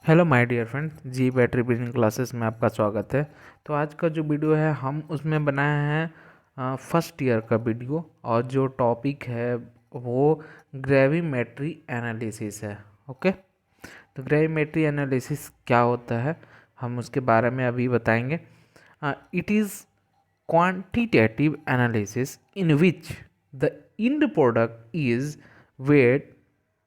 Hello my dear friend, G battery building classes में आपका स्वागत है। तो आज का जो वीडियो है हम उसमें बनाए हैं फर्स्ट ईयर का वीडियो, और जो टॉपिक है वो ग्रेविमेट्री एनालिसिस है। ओके, तो ग्रेविमेट्री एनालिसिस क्या होता है हम उसके बारे में अभी बताएंगे। It is quantitative analysis in which the end product is weight,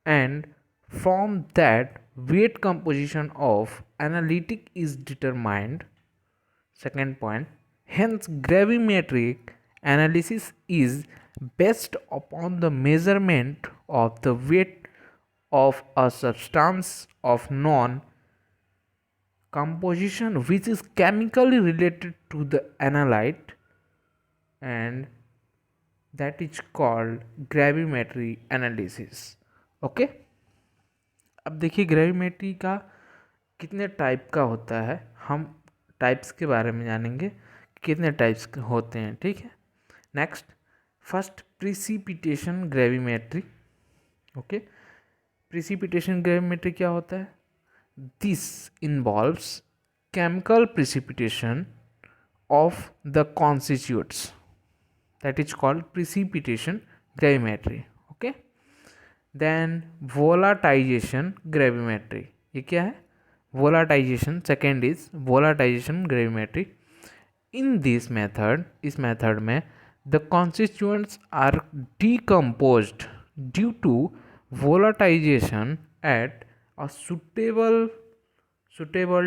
and from that weight composition of analytic is determined. Second point, hence gravimetric analysis is based upon the measurement of the weight of a substance of non composition which is chemically related to the analyte, and that is called gravimetry analysis. Okay, अब देखिए gravimetry का कितने type का होता है, हम types के बारे में जानेंगे कितने टाइप्स होते हैं। ठीक है, next, first precipitation gravimetry. Okay, precipitation gravimetry क्या होता है? This involves chemical precipitation of the constitutes, that is called precipitation gravimetry. Okay, then volatilization gravimetry, ये क्या है? volatilization, second is volatilization gravimetry. In this method, इस method में the constituents are decomposed due to volatilization at a suitable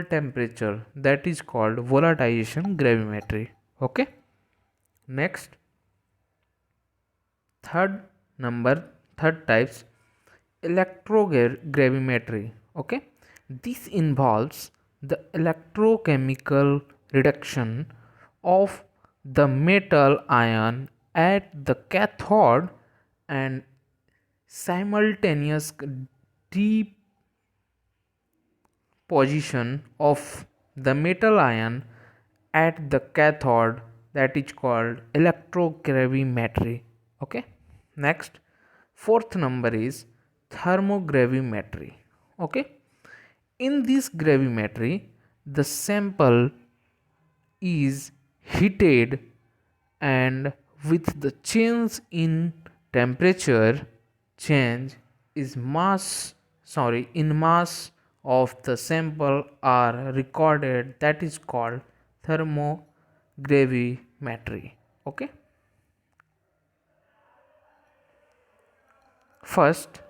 temperature, that is called volatilization gravimetry. Okay, next, third number, third types, electrogravimetry. Okay, this involves the electrochemical reduction of the metal ion at the cathode and simultaneous deposition of the metal ion at the cathode, that is called electrogravimetry. Okay, next, fourth number is thermogravimetry. Okay, in this gravimetry the sample is heated, and with the change in temperature, change is in mass of the sample are recorded, that is called thermogravimetry. Okay, first,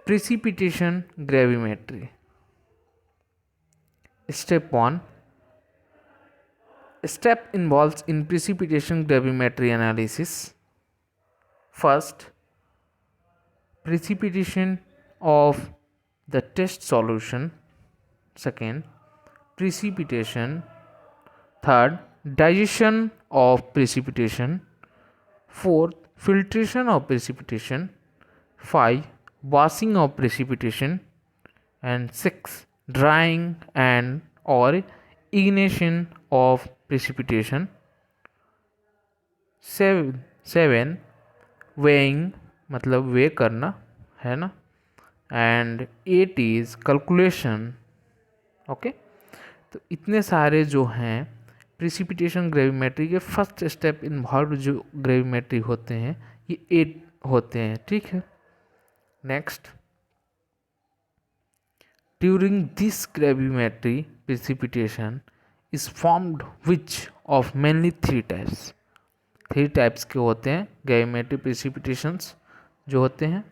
precipitation gravimetry. Step 1, step involves in precipitation gravimetry analysis. First, precipitation of the test solution. Second, precipitation. Third, digestion of precipitation. Fourth, filtration of precipitation. 5, washing of precipitation. And 6, drying and or ignition of precipitation. 7, weighing, मतलब वे करना है ना, and 8 is calculation. Okay, तो इतने सारे जो हैं precipitation gravimetry के फर्स्ट स्टेप इन्वॉल्व जो ग्रेविमेट्री होते हैं ये 8 होते हैं. ठीक है, next, during this gravimetry precipitation is formed which of mainly 3 types. 3 types के होते हैं ग्रेविमेट्री प्रिसिपिटेशंस जो होते हैं.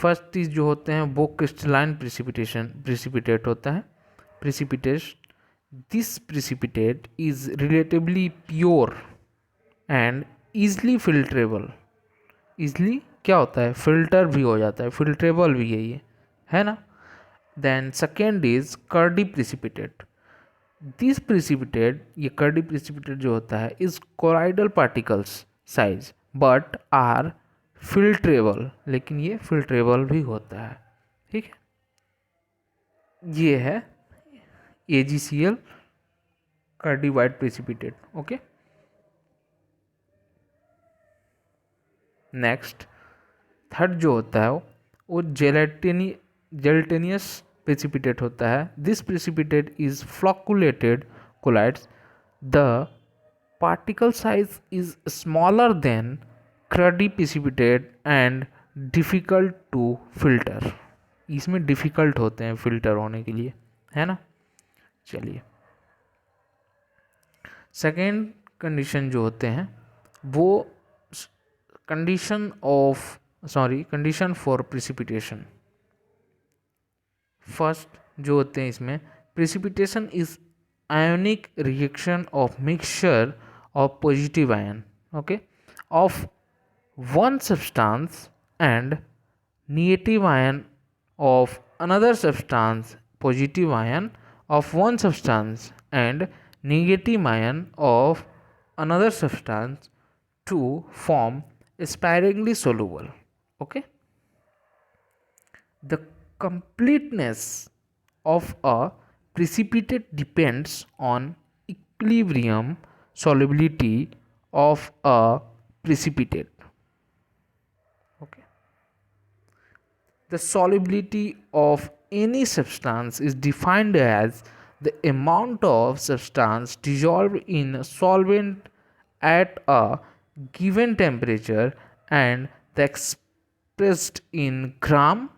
फर्स्ट चीज जो होते हैं वो क्रिस्टलाइन प्रिसिपिटेट होता है. Precipitation, this precipitate is relatively pure and easily filtrable. Easily क्या होता है? फिल्टर भी हो जाता है, फिल्ट्रेबल भी है ना. Then second is curdy precipitate. This precipitate, ये कर्डी प्रिसिपिटेट जो होता है is colloidal particles size but are filtrable, लेकिन ये फिल्ट्रेबल भी होता है. ठीक है, ये है AgCl curdy white precipitate. Okay, next, third जो होता है वो जेलेटेनियस प्रेसिपिटेट होता है. This precipitate is flocculated colloids. The particle size is smaller than cruddy precipitate and difficult to filter. इसमें डिफ़िकल्ट होते हैं फिल्टर होने के लिए, है ना. चलिए, सेकेंड कंडीशन जो होते हैं वो कंडीशन फॉर प्रिसिपिटेशन. फर्स्ट जो होते हैं इसमें, precipitation is ionic reaction of mixture of positive ion, okay, of one substance and negative ion of another substance, positive ion of one substance and negative ion of another substance to form sparingly soluble. Okay, the completeness of a precipitate depends on equilibrium solubility of a precipitate. Okay. The solubility of any substance is defined as the amount of substance dissolved in a solvent at a given temperature and the expressed in gram,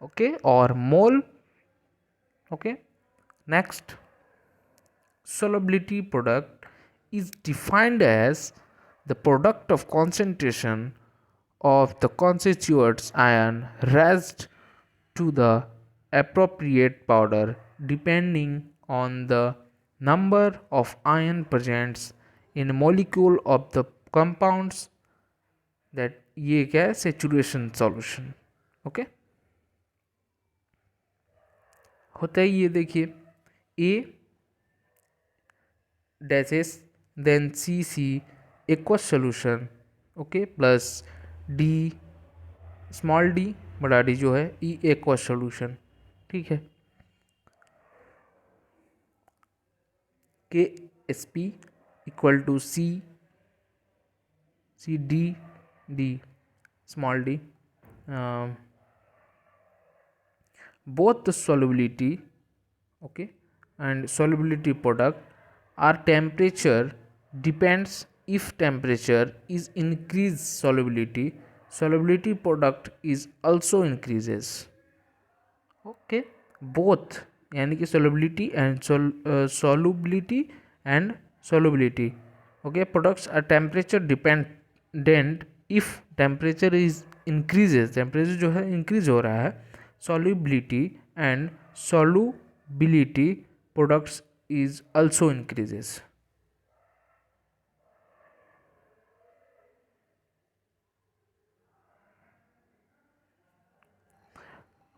okay, or mole. Okay, next, solubility product is defined as the product of concentration of the constituents ion raised to the appropriate powder depending on the number of ion present in a molecule of the compounds. that ये क्या है, saturation solution. okay, होता है ये, देखिए, A dashes then CC aqueous solution, okay, plus D small d बड़ा D जो है E aqueous solution. ठीक है, KSP equal to C D small d. Both the solubility, okay, and solubility product are temperature depends. If temperature is increased, solubility product is also increases. okay, both यानी कि solubility and solubility and solubility, okay, products are temperature dependent. if temperature is increases, temperature जो है increase हो रहा है, solubility and solubility products is also increases.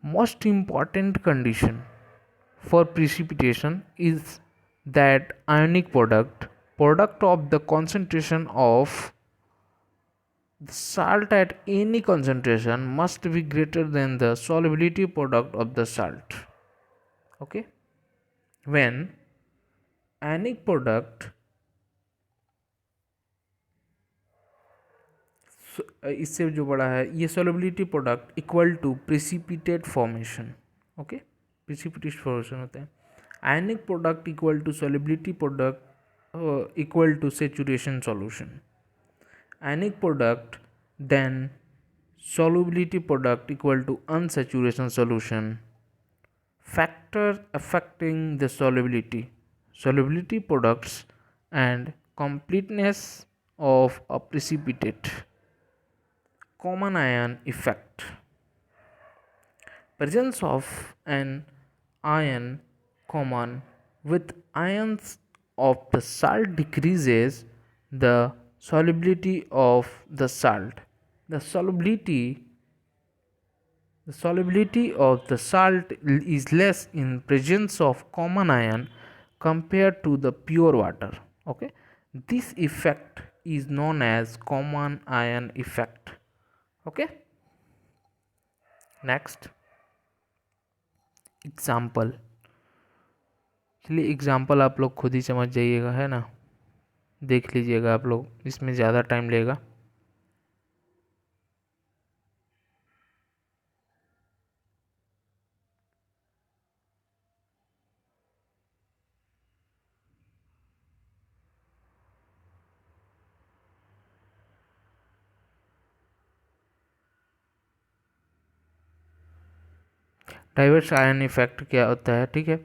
Most important condition for precipitation is that ionic product of the concentration of the salt at any concentration must be greater than the solubility product of the salt. okay, when ionic product इससे जो बड़ा है, ये solubility product equal to precipitate formation. Okay, precipitate formation होता है. ionic product equal to solubility product equal to saturation solution. ionic product then solubility product equal to unsaturation solution. Factors affecting the solubility products and completeness of a precipitate. Common ion effect. Presence of an ion common with ions of the salt decreases the solubility of the salt. The solubility of the salt is less in presence of common ion compared to the pure water. Okay, this effect is known as common ion effect. Okay, next example. चलिए, example आप लोग खुद ही समझ जाइएगा, है ना, देख लीजिएगा आप लोग, इसमें ज़्यादा टाइम लेगा. डाइवर्स आयन इफेक्ट क्या होता है, ठीक है।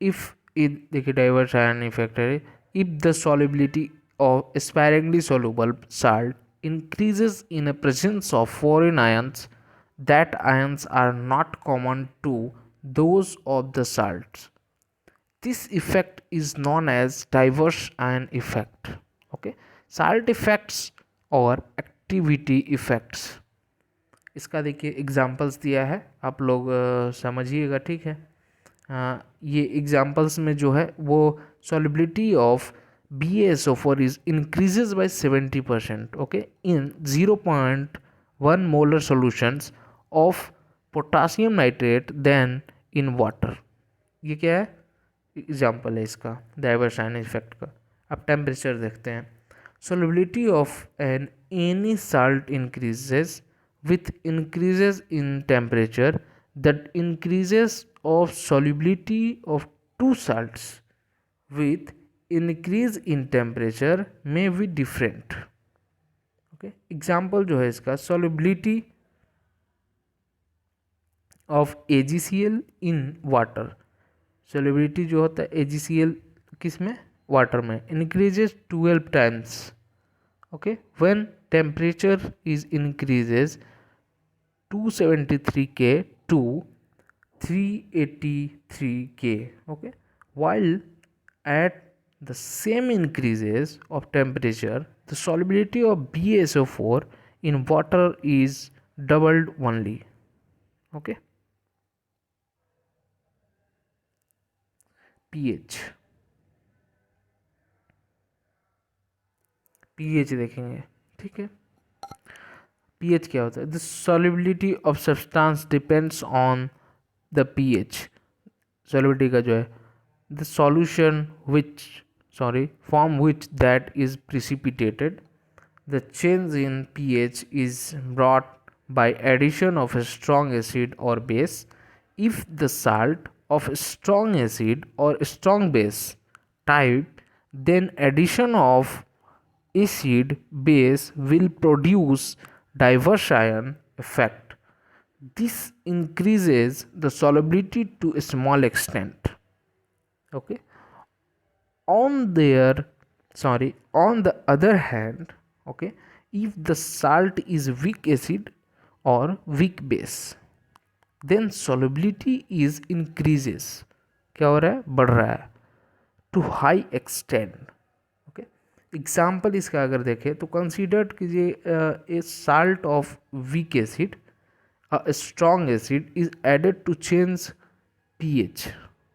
इफ देखिए डाइवर्स आयन इफेक्ट है, if the solubility of sparingly soluble salt increases in the presence of foreign ions, that ions are not common to those of the salts. This effect is known as diverse ion effect. Okay, salt effects or activity effects, इसका देखिए examples दिया है, आप लोग समझिएगा, ठीक है। ये एग्जांपल्स में जो है वो solubility of BaSO4 is increases by 70%, okay, in 0.1 molar solutions of potassium nitrate than in water। ये क्या है, एग्जाम्पल है इसका डाइवर्स आयन इफेक्ट का। अब टेम्परेचर देखते हैं। solubility of an any salt increases with increases in temperature, that increases of solubility of two salts with increase in temperature may be different। Okay, example जो है इसका solubility of AgCl in water। solubility जो होता है AgCl किस में, water में, increases 12 times। okay, when temperature is increases 273 K to 383 K, okay, while at the same increases of temperature the solubility of BaSO4 in water is doubled only। okay, pH pH देखेंगे, ठीक है। pH क्या होता है, the solubility of substance depends on the pH। solubility का जो है the solution which from which that is precipitated, the change in pH is brought by addition of a strong acid or base। if the salt of strong acid or strong base type, then addition of acid base will produce diverse ion effect। this increases the solubility to a small extent। okay, on their on the other hand, okay, if the salt is weak acid or weak base, then solubility is increases, क्या हो रहा है, बढ़ रहा है, to high extend. Okay, example इसका अगर देखें तो कंसीडर कीजिए a salt of weak acid, a strong acid is added to change pH।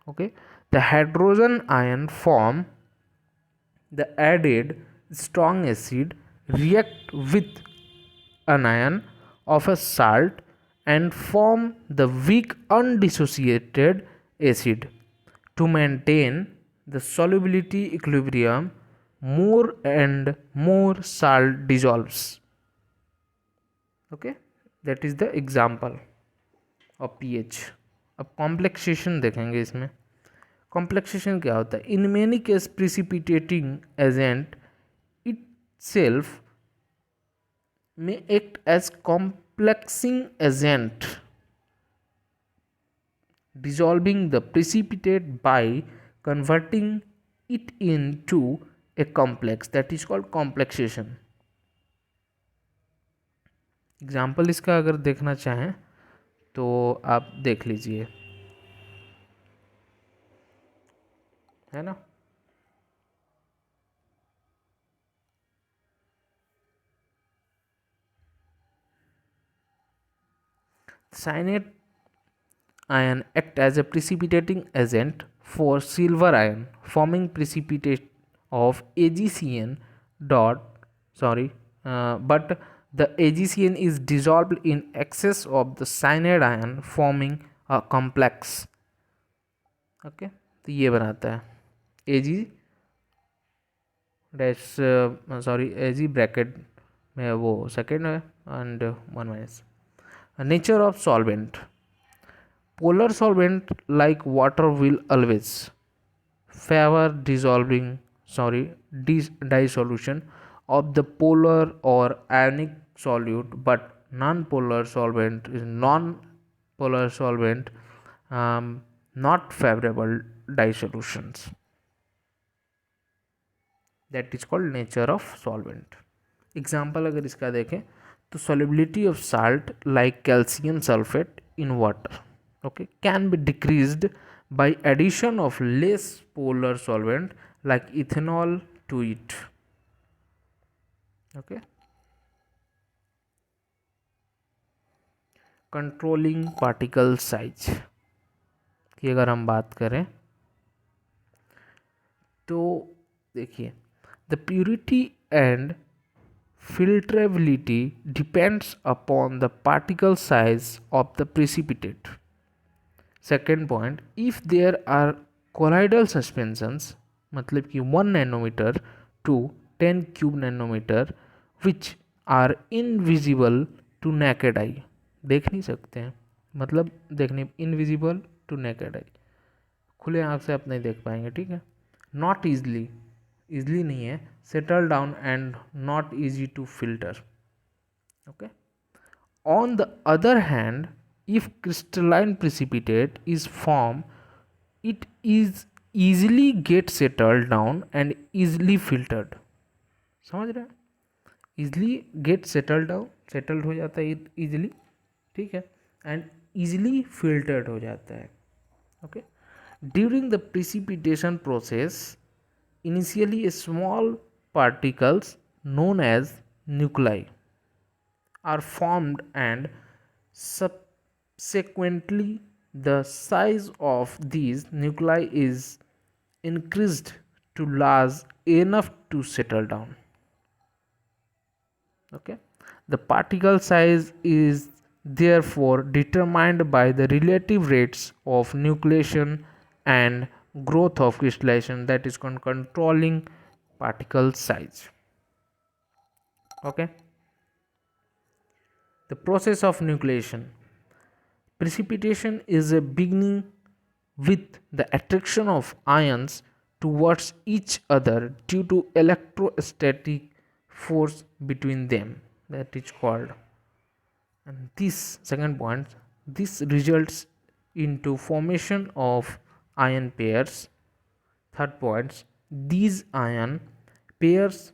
okay, the hydrogen ion form the added strong acid react with an ion of a salt and form the weak undissociated acid। to maintain the solubility equilibrium, more and more salt dissolves। okay, that is the example of pH। अब complexation देखेंगे इसमें। Complexation क्या होता है, in many case precipitating agent itself में act as complexing agent, dissolving the precipitate by converting it into a complex, that is called complexation। Example इसका अगर देखना चाहें तो आप देख लीजिए, है ना। cyanide ion act as a precipitating agent for silver ion, forming precipitate of AgCN dot but the AgCN is dissolved in excess of the cyanide ion forming a complex। Okay, तो ये बनाता है Ag डैश Ag ब्रैकेट में वो second है and 1 - nature of solvent. polar solvent like water will always favor dissolving dissolution of the polar or ionic solute, but non-polar solvent not favorable dissolutions. That is called nature of solvent. Example अगर इसका देखें तो solubility of salt like calcium sulfate in water, okay, can be decreased by addition of less polar solvent like ethanol to it. Okay. Controlling particle size की अगर हम बात करें तो देखिए, the purity and filtrability depends upon the particle size of the precipitate. Second point, if there are colloidal suspensions, मतलब कि 1 nanometer to 10 cube nanometer which are invisible to naked eye, देख नहीं सकते हैं, मतलब देखने invisible to naked eye, खुले आँख से आप नहीं देख पाएंगे, ठीक है. Not easily, easily नहीं है, settle down and not easy to filter. Okay. On the other hand, if crystalline precipitate is formed, it is easily get settled down and easily filtered. समझ रहे हैं? easily get settled down, settled हो जाता है easily, ठीक है, and easily filtered हो जाता है. Okay. During the precipitation process, initially small particles known as nuclei are formed and subsequently the size of these nuclei is increased to large enough to settle down. Okay, the particle size is therefore determined by the relative rates of nucleation and growth of crystallization, that is called controlling particle size. Okay. The process of nucleation. Precipitation is a beginning with the attraction of ions towards each other due to electrostatic force between them, that is called. And this second point, this results into formation of ion pairs. Third point, these ion pairs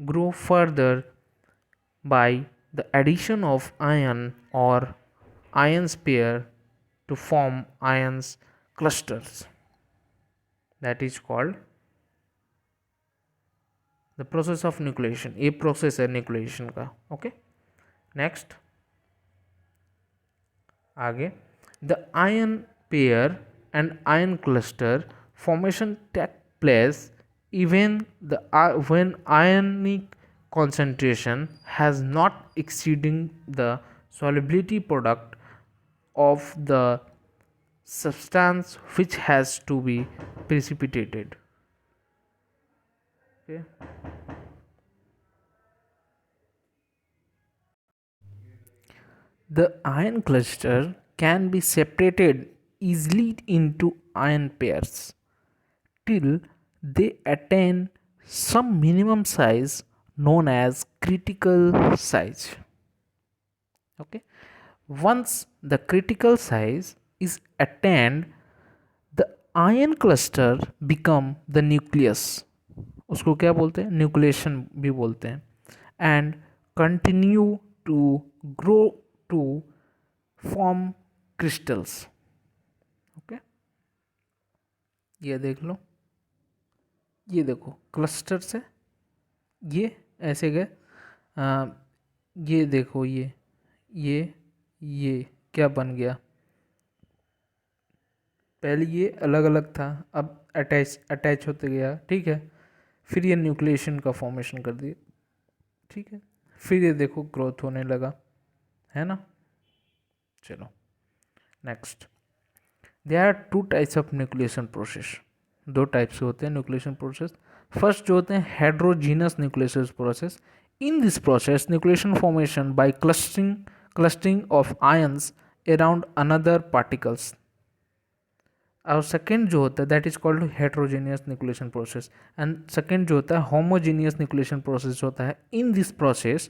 grow further by the addition of ion or ions pair to form ions clusters, that is called the process of nucleation. ये process है nucleation का. Okay. Next, आगे, the ion pair and ion cluster formation take place even when ionic concentration has not exceeding the solubility product of the substance which has to be precipitated. Okay. The ion cluster can be separated easily into ion pairs till they attain some minimum size known as critical size. Okay. Once the critical size is attained, the ion cluster become the nucleus. उसको क्या बोलते हैं? Nucleation भी बोलते हैं. And continue to grow to form crystals. Okay. ये देख लो, ये देखो क्लस्टर से ये ऐसे गए, ये देखो ये क्या बन गया, पहले ये अलग अलग था, अब अटैच होते गया, ठीक है, फिर ये न्यूक्लिएशन का फॉर्मेशन कर दिया, ठीक है, फिर ये देखो ग्रोथ होने लगा, है ना. चलो next, there are 2 types of nucleation process. 2 types होते हैं न्यूक्लिएशन प्रोसेस. फर्स्ट जो होते हैं heterogeneous nucleation process. In this process nucleation formation by clustering of ions around another particles. और सेकेंड जो होता है that is called heterogeneous nucleation process. And second जो होता है होमोजीनियस न्यूक्लिएशन प्रोसेस होता है. In this process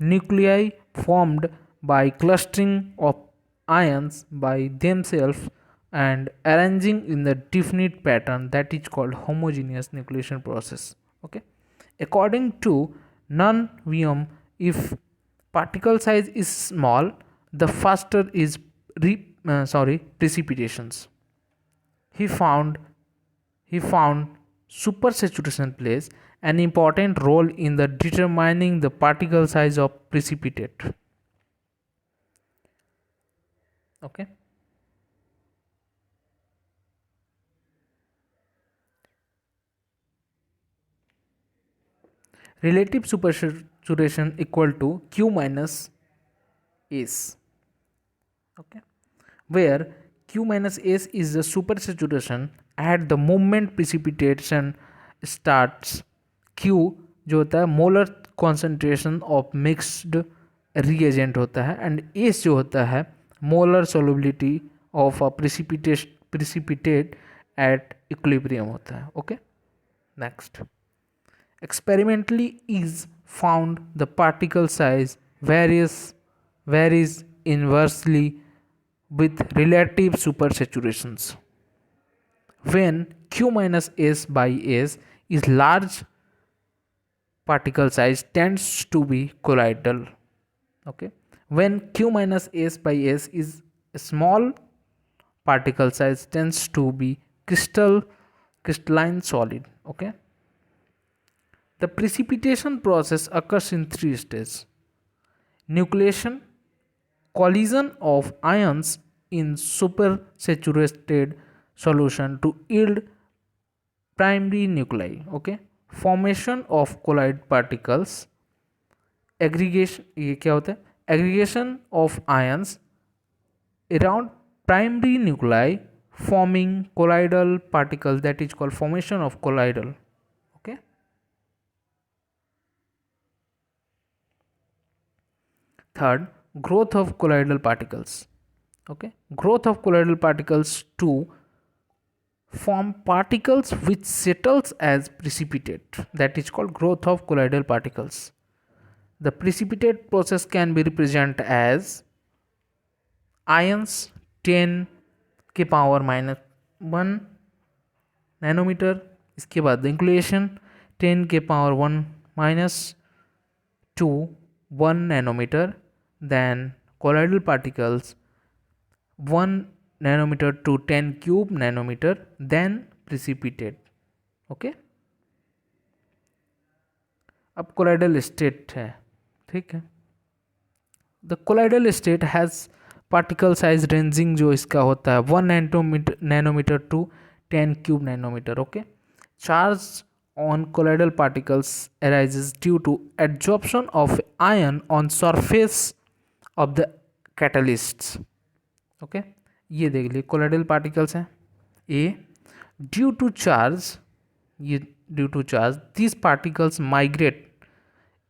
nuclei formed by clustering of ions by themselves and arranging in the definite pattern, that is called homogeneous nucleation process. Okay, according to non-Wien, if particle size is small, the faster is precipitations. He found supersaturation plays an important role in the determining the particle size of precipitate. Okay. Relative supersaturation equal to Q minus S. Okay, where Q minus S is the supersaturation at the moment precipitation starts. Q जो होता है molar concentration of mixed reagent होता है, and S जो होता है molar solubility of a precipitate at equilibrium होता है. Okay, next. Experimentally is found the particle size varies inversely with relative supersaturations. When Q minus S by S is large, particle size tends to be colloidal. Okay, when Q minus S by S is small, particle size tends to be crystalline solid. Okay, the precipitation process occurs in three stages: nucleation, collision of ions in supersaturated solution to yield primary nuclei. Okay, formation of colloid particles, aggregation, ये क्या होता है, aggregation of ions around primary nuclei forming colloidal particles, that is called formation of colloidal. Okay, third, growth of colloidal particles. Okay, growth of colloidal particles to form particles which settles as precipitate, that is called growth of colloidal particles. The precipitate process can be represented as ions 10 के power -1 nanometre, इसके बाद inclination 10 के power 1 -2 1 nanometer, then colloidal particles 1 nanometer to 10 cube nanometer, then precipitate. Okay, अब colloidal state है. ठीक है, the colloidal state has particle size ranging जो इसका होता है 1 nanometre to 10 cube nanometre. Okay, charge on colloidal particles arises due to adsorption of ion on surface of the catalysts. Okay, ये देख लीजिए colloidal particles हैं. A, due to charge, ये due to charge these particles migrate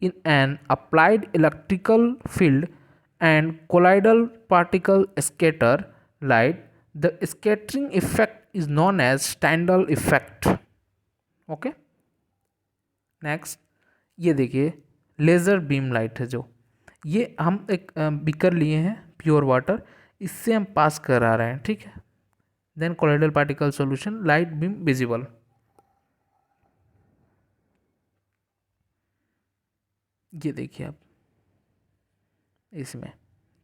in an applied electrical field and colloidal particle scatter light. The scattering effect is known as Tyndall effect. Okay, next ये देखिए laser beam light है, जो ये हम एक beaker लिए हैं प्योर वाटर, इससे हम पास करा रहे हैं. ठीक है, then colloidal particle solution light beam visible. ये देखिए आप, इसमें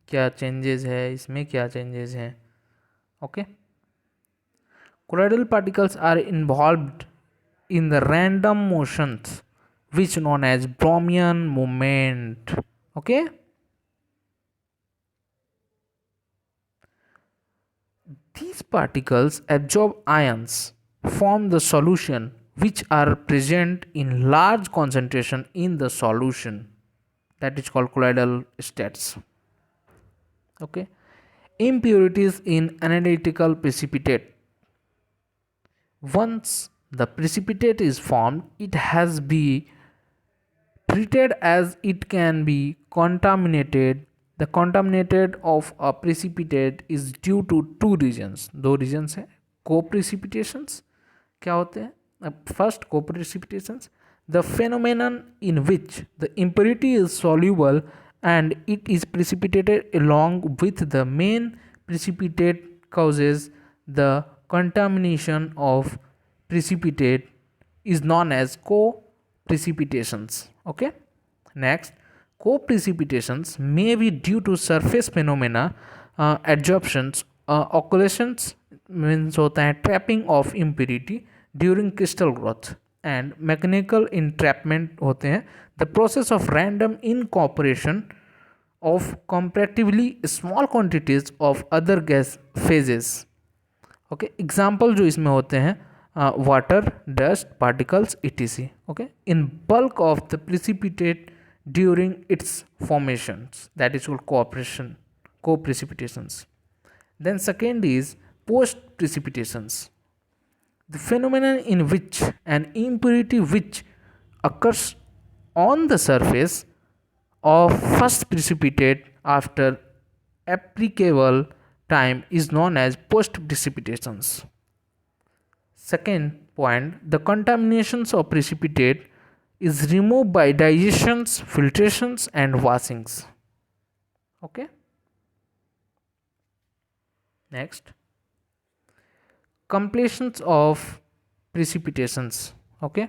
क्या चेंजेस है, इसमें क्या चेंजेस हैं. Okay, colloidal particles are involved in the random motions which known as Brownian movement. Okay, these particles absorb ions, form the solution which are present in large concentration in the solution, that is called colloidal states. Okay, impurities in analytical precipitate. Once the precipitate is formed, it has been treated as it can be contaminated. The contaminated of a precipitate is due to two reasons. दो reasons है. Co-precipitations क्या होते हैं? First, co-precipitations, the phenomenon in which the impurity is soluble and it is precipitated along with the main precipitate causes the contamination of precipitate is known as co-precipitations. Okay. Next, co-precipitations may be due to surface phenomena, adsorptions, occlusions means होता है trapping of impurity during crystal growth, and mechanical entrapment होते हैं the process of random incorporation of comparatively small quantities of other gas phases. Okay, example जो इसमें होते हैं water, dust, particles etc. Okay, in bulk of the precipitate during its formations, that is called cooperation coprecipitations. Then second is post precipitations, the phenomenon in which an impurity which occurs on the surface of first precipitate after applicable time is known as post precipitations. Second point, the contaminations of precipitate is removed by digestions, filtrations and washings. Okay. Next, completions of precipitations. Okay,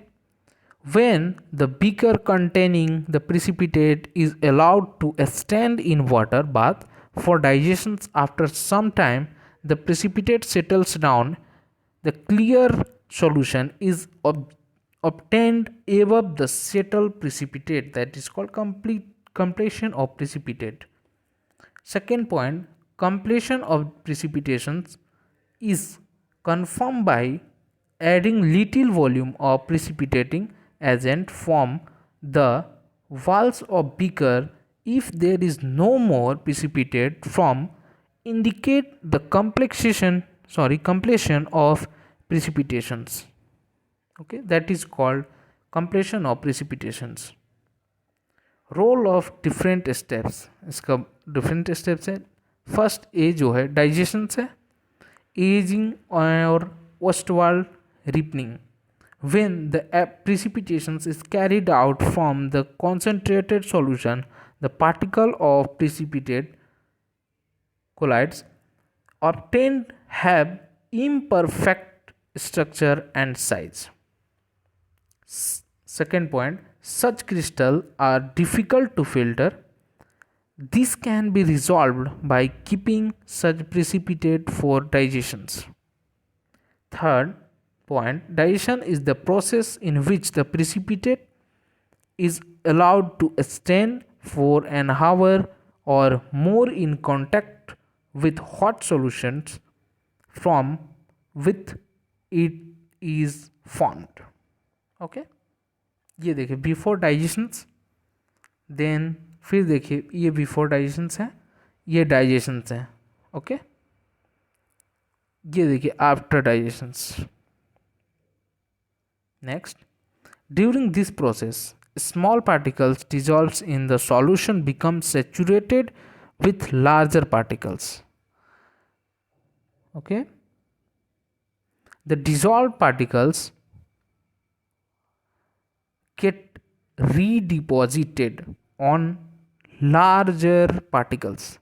when the beaker containing the precipitate is allowed to stand in water bath for digestions, after some time the precipitate settles down, the clear solution is obtained above the settled precipitate, that is called completion of precipitate. Second point, completion of precipitations is confirmed by adding little volume of precipitating agent from the walls of beaker. If there is no more precipitate from indicate the completion of precipitations. Okay, that is called completion of precipitations. Role of different steps, इसका different steps है. First a जो है digestion से, ageing और Ostwald ripening. when the precipitation is carried out from the concentrated solution, the particle of precipitate colloids obtained have imperfect structure and size. Second point, such crystals are difficult to filter. This can be resolved by keeping such precipitate for digestions. Third point, digestion is the process in which the precipitate is allowed to stand for an hour or more in contact with hot solutions from with it is formed. Okay, ये देखिए before digestions, then फिर देखिए ये before digestions है, ये digestions है. Okay, ये देखिए after digestions. Next, during this process, small particles dissolves in the solution become saturated with larger particles. Okay, the dissolved particles get redeposited on larger particles.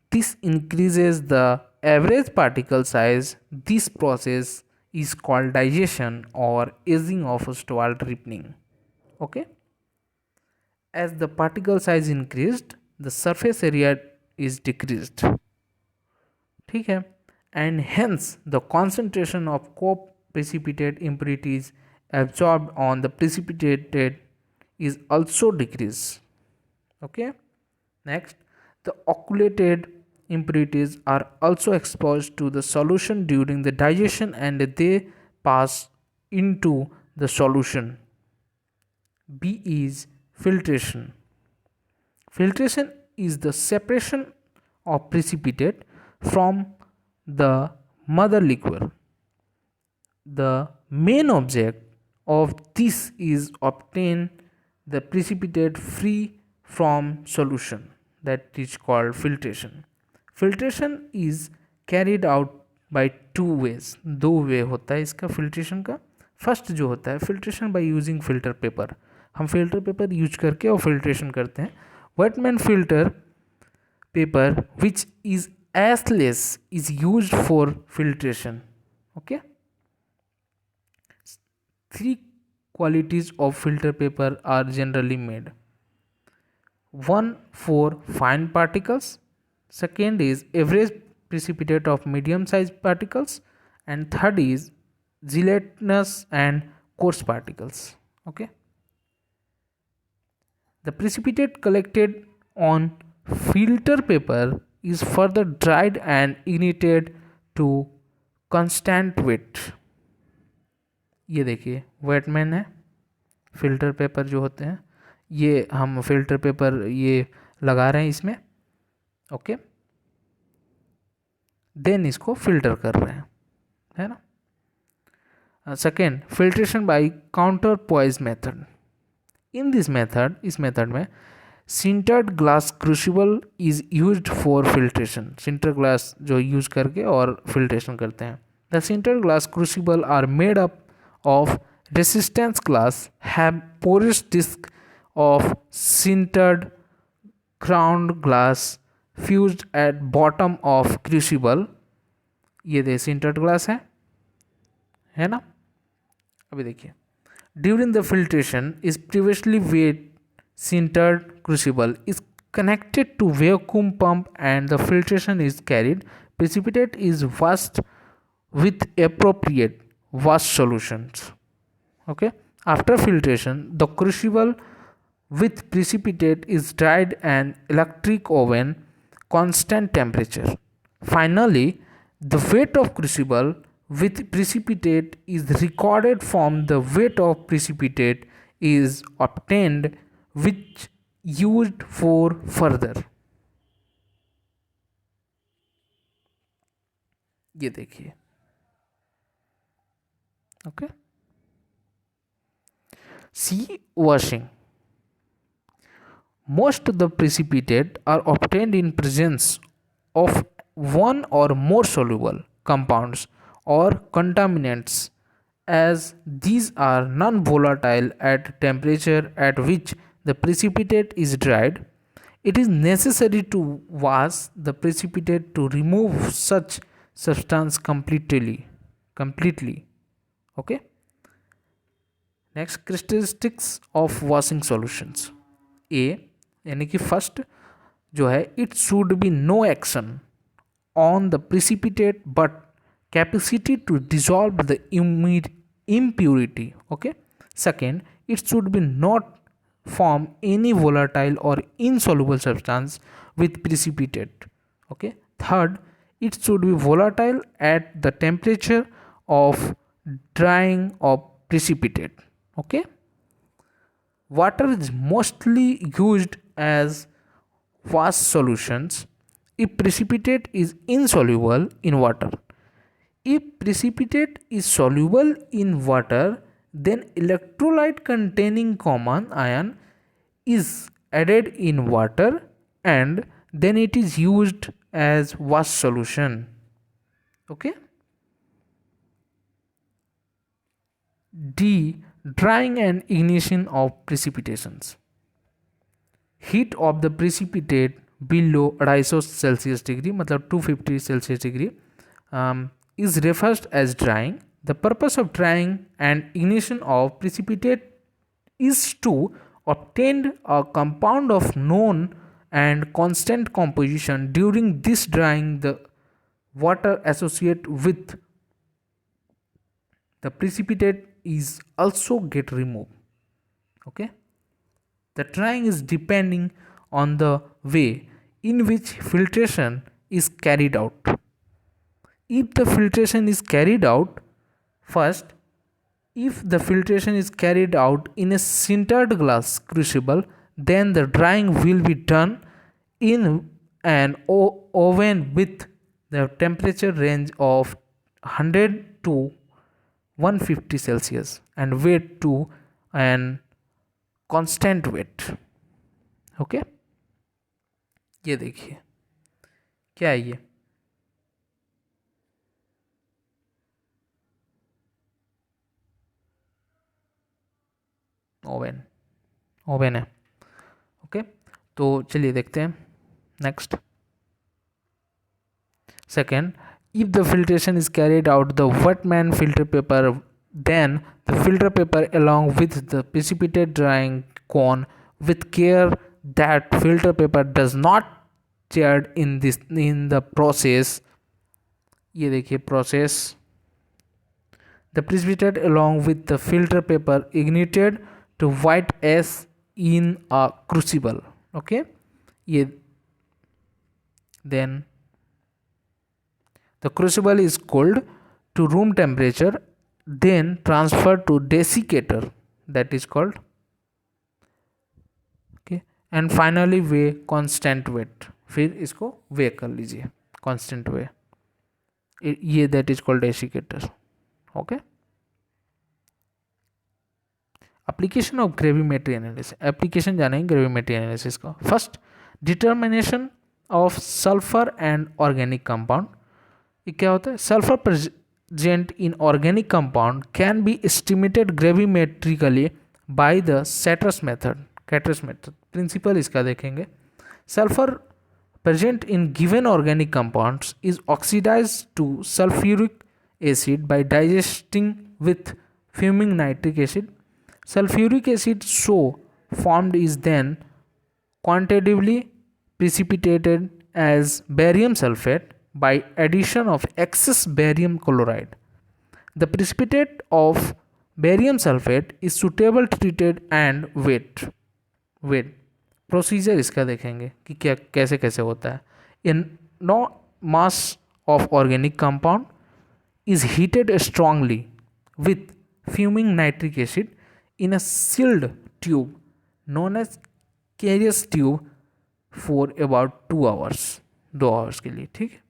This increases the average particle size. This process is called digestion or aging of Ostwald ripening. Okay, as the particle size increased, the surface area is decreased. ठीक है, and hence the concentration of co-precipitate impurities absorbed on the precipitated is also decreased. Okay, next, the occluded impurities are also exposed to the solution during the digestion and they pass into the solution. B is filtration. Filtration is the separation of precipitate from the mother liquor. The main object of this is obtain the precipitate free from solution, that is called filtration. Filtration is carried out by two ways. दो way होता है इसका filtration का. First जो होता है filtration by using filter paper, हम filter paper use करके और फिल्ट्रेशन करते हैं. Wetman filter paper which is ashless is used for filtration. Okay, three qualities of filter paper are generally made. One for fine particles, second is average precipitate of medium sized particles, and third is gelatinous and coarse particles. Okay, the precipitate collected on filter paper is further dried and ignited to constant wet. ये देखिए वेटमैन है, filter paper जो होते हैं ये हम filter paper ये लगा रहे हैं इसमें। ओके, देन इसको फिल्टर कर रहे हैं, है ना। Second, filtration by counterpoise method. In this method, इस मेथड में sintered glass crucible is used for filtration. Sinter glass जो यूज करके और फिल्ट्रेशन करते हैं। The sintered glass crucible are made up of resistance glass, have porous disc of sintered ground glass fused at bottom of crucible। ये दे sintered glass है ना। अभी देखिए, during the filtration is previously weighed sintered crucible is connected to vacuum pump and the filtration is carried. Precipitate is washed with appropriate wash solutions. Okay, after filtration the crucible with precipitate is dried in electric oven constant temperature. Finally, the weight of crucible with precipitate is recorded from the weight of precipitate is obtained which used for further। ये देखिए। Okay, sea washing. Most of the precipitate are obtained in presence of one or more soluble compounds or contaminants, as these are non-volatile at temperature at which the precipitate is dried. It is necessary to wash the precipitate to remove such substance completely. Okay, next characteristics of washing solutions. A यानी कि first जो है, it should be no action on the precipitate but capacity to dissolve the impurity। Okay, second, it should be not form any volatile or insoluble substance with precipitate। okay, third, it should be volatile at the temperature of drying of precipitate। okay, water is mostly used as wash solutions if precipitate is insoluble in water. If precipitate is soluble in water, then electrolyte containing common ion is added in water and then it is used as wash solution। okay, D, drying and ignition of precipitations। Heat of the precipitate below 250 Celsius degree, मतलब 250 Celsius degree, is referred as drying। The purpose of drying and ignition of precipitate is to obtain a compound of known and constant composition. During this drying, the water associated with the precipitate is also get removed। okay, the drying is depending on the way in which filtration is carried out। if the filtration is carried out first if the filtration is carried out in a sintered glass crucible, then the drying will be done in an oven with the temperature range of 100 to 150 Celsius and weight to an constant weight। Okay, ये देखिए क्या है, ये oven है। Okay, तो चलिए देखते हैं next. Second, if the filtration is carried out the Wetman filter paper, then the filter paper along with the precipitate drying cone with care that filter paper does not charred in the process. ये देखिए process. The precipitate along with the filter paper ignited to white ash in a crucible. Okay. ये then the crucible is cooled to room temperature, then transferred to desiccator, that is called. Okay, and finally weigh constant weight. फिर इसको weigh कर लीजिए constant weigh. ये that is called desiccator. Okay. Application of gravimetry analysis. Application जानेंगे gravimetry analysis का. First, determination of sulfur and organic compound. ये क्या होता है? Sulphur present in organic compound can be estimated gravimetrically by the Carius method principle इसका देखेंगे. Sulphur present in given organic compounds is oxidized to sulfuric acid by digesting with fuming nitric acid. Sulfuric acid so formed is then quantitatively precipitated as barium sulfate by addition of excess barium chloride. The precipitate of barium sulfate is suitable treated and weighed. Procedure इसका देखेंगे कि क्या कैसे कैसे होता है. In known mass of organic compound is heated strongly with fuming nitric acid in a sealed tube known as Carius tube for about 2 hours, 2 hours के लिए. ठीक है.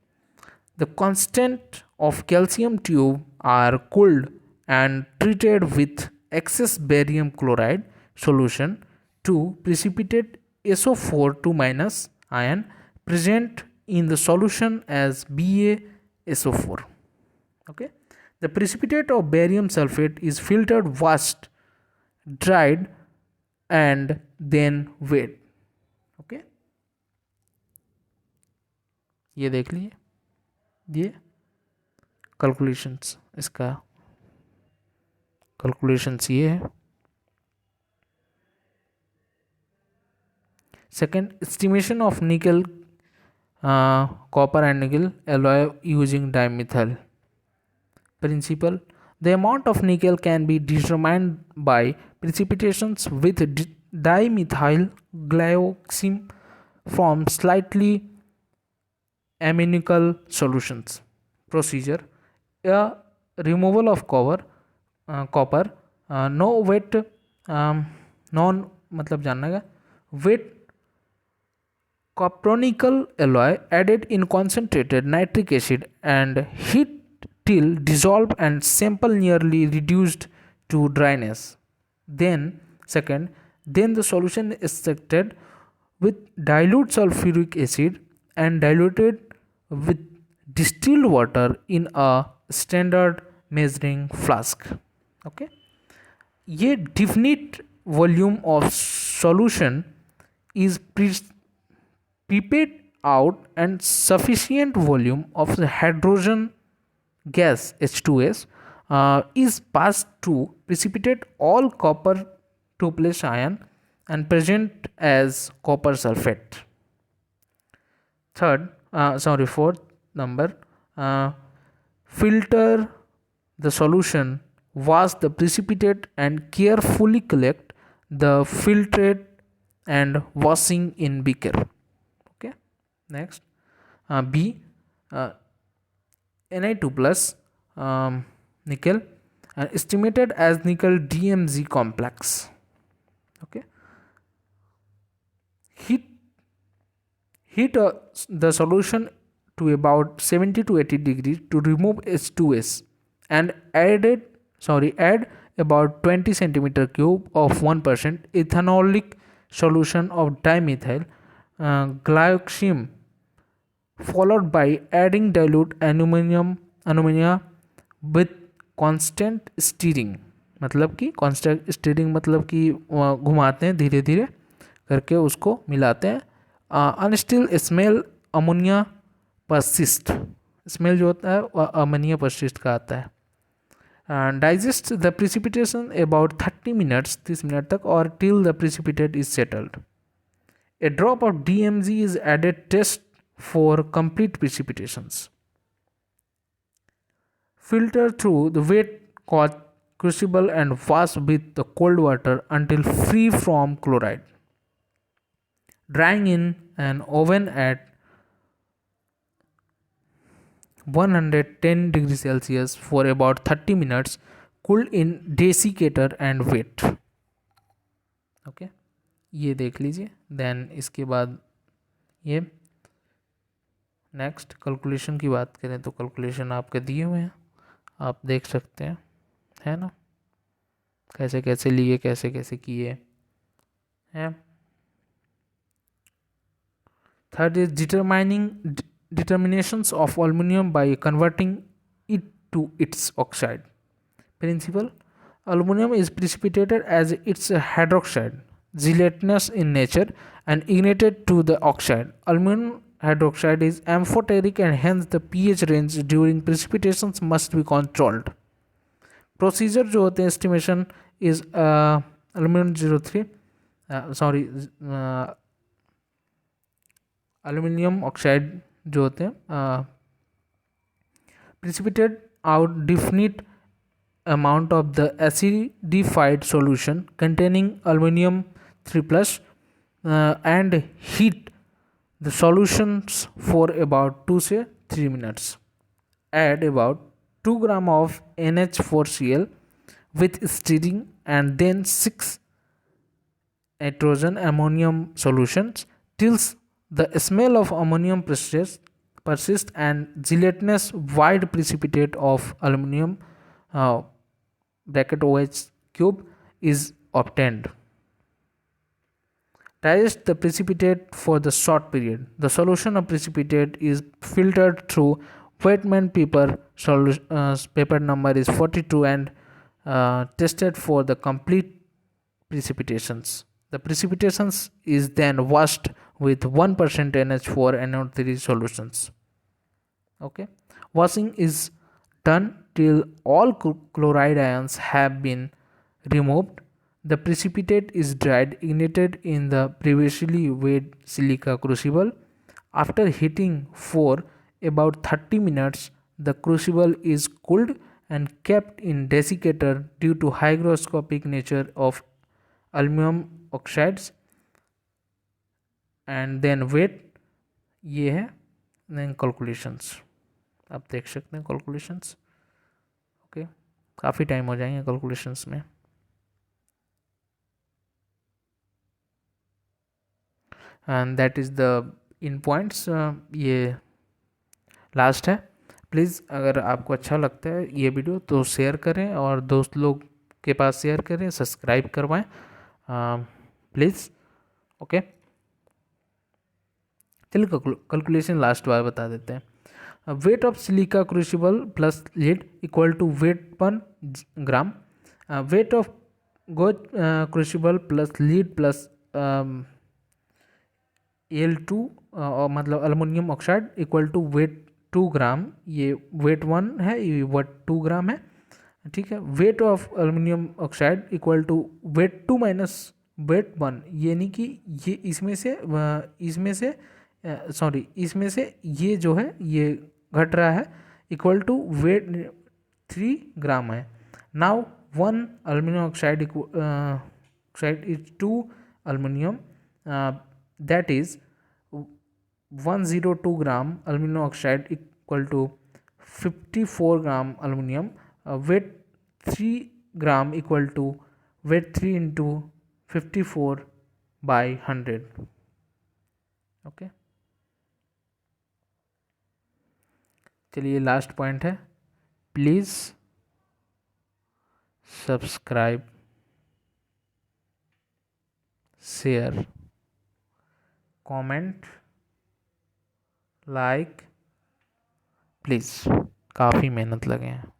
The constant of calcium tube are cooled and treated with excess barium chloride solution to precipitate SO4 2 minus ion present in the solution as BaSO4. Okay. The precipitate of barium sulfate is filtered, washed, dried and then weighed. Okay. ये देख लीजिए. ये calculations, इसका calculations ये है. Second, estimation of nickel copper and nickel alloy using dimethyl principle. The amount of nickel can be determined by precipitations with dimethyl glyoxime from slightly aminical solutions. Procedure: a removal of copper, no wet, non मतलब जानना है wet copronical alloy added in concentrated nitric acid and heat till dissolved and sample nearly reduced to dryness. Then the solution is extracted with dilute sulfuric acid and diluted with distilled water in a standard measuring flask. Okay. ये definite volume of solution is prepared out and sufficient volume of the hydrogen gas H2S is passed to precipitate all copper 2+ ion and present as copper sulfate. Fourth number, filter the solution, wash the precipitate and carefully collect the filtrate and washing in beaker. Okay. Next, B, Ni2+ nickel estimated as nickel DMZ complex. Okay. Heat the solution to about 70 to 80 degrees to remove H2S and add about 20 centimeter cube of 1% ethanolic solution of dimethyl glyoxime, followed by adding dilute ammonia with constant steering. मतलब कि constant steering मतलब कि घुमाते हैं धीरे धीरे, करके उसको मिलाते हैं। अनस्टिल स्मेल अमोनिया परसिस्ट, स्मेल जो होता है अमोनिया परसिस्ट का आता है। Digest the precipitation about 30 minutes, 30 minute तक, और till the precipitate is settled. A drop of DMG is added test for complete precipitations. Filter through the wet crucible and wash with the cold water until free from chloride. Drying in an oven at 110 degrees Celsius for about 30 minutes. Cooled in desiccator and wet. Okay, ये देख लीजिए। Then इसके बाद ये next calculation की बात करें तो कैलकुलेशन आपके दिए हुए हैं, आप देख सकते हैं, है ना, कैसे कैसे लिए, कैसे कैसे किए हैं। Third is determinations of aluminum by converting it to its oxide. Principle: aluminum is precipitated as its hydroxide, gelatinous in nature, and ignited to the oxide. Aluminum hydroxide is amphoteric and hence the pH range during precipitations must be controlled. Procedure जो होते हैं estimation is aluminum 03 aluminum oxide जो होते हैं precipitate out definite amount of the acidified solution containing aluminum 3 plus and heat the solutions for about 2 से 3 minutes. Add about 2 gram of NH4Cl with stirring and then 6 nitrogen ammonium solutions till the smell of ammonium persists and gelatinous white precipitate of aluminum bracket OH cube is obtained. Digest the precipitate for the short period. The solution of precipitate is filtered through Whitman paper. Paper number is 42 and tested for the complete precipitations. The precipitations is then washed with 1% NH4 NO3 solutions. Okay, washing is done till all chloride ions have been removed. The precipitate is dried, ignited in the previously weighed silica crucible. After heating for about 30 minutes, the crucible is cooled and kept in desiccator due to hygroscopic nature of aluminum oxides, and then wet. ये है then calculations, आप देख सकते हैं calculations. Okay, काफ़ी time हो जाएंगे calculations में. And that is the in points. ये लास्ट है. प्लीज़ अगर आपको अच्छा लगता है ये वीडियो तो शेयर करें और दोस्त लोग के पास शेयर करें, सब्सक्राइब करवाएं प्लीज़. ओके, चलिए कैलकुलेशन लास्ट बार बता देते हैं. Weight of silica crucible plus lead equal to weight पर gram. Weight of Gooch crucible plus lead plus Al2 मतलब aluminium oxide equal to weight 2 gram. ये वेट 1 है, ये वेट 2 ग्राम है. ठीक है. Weight of aluminium oxide equal to weight 2 minus weight 1, यानी कि ये इसमें से ये जो है ये घट रहा है, इक्वल टू वेट 3 ग्राम है. Now 1 aluminium oxide is 2 aluminium, that is 102 gram aluminum oxide equal to 54 gram aluminum. Weight 3 gram equal to weight 3 into 54 by 100. Okay, चलिए लास्ट पॉइंट है. Please subscribe, share, comment, like please. काफ़ी मेहनत लगे हैं.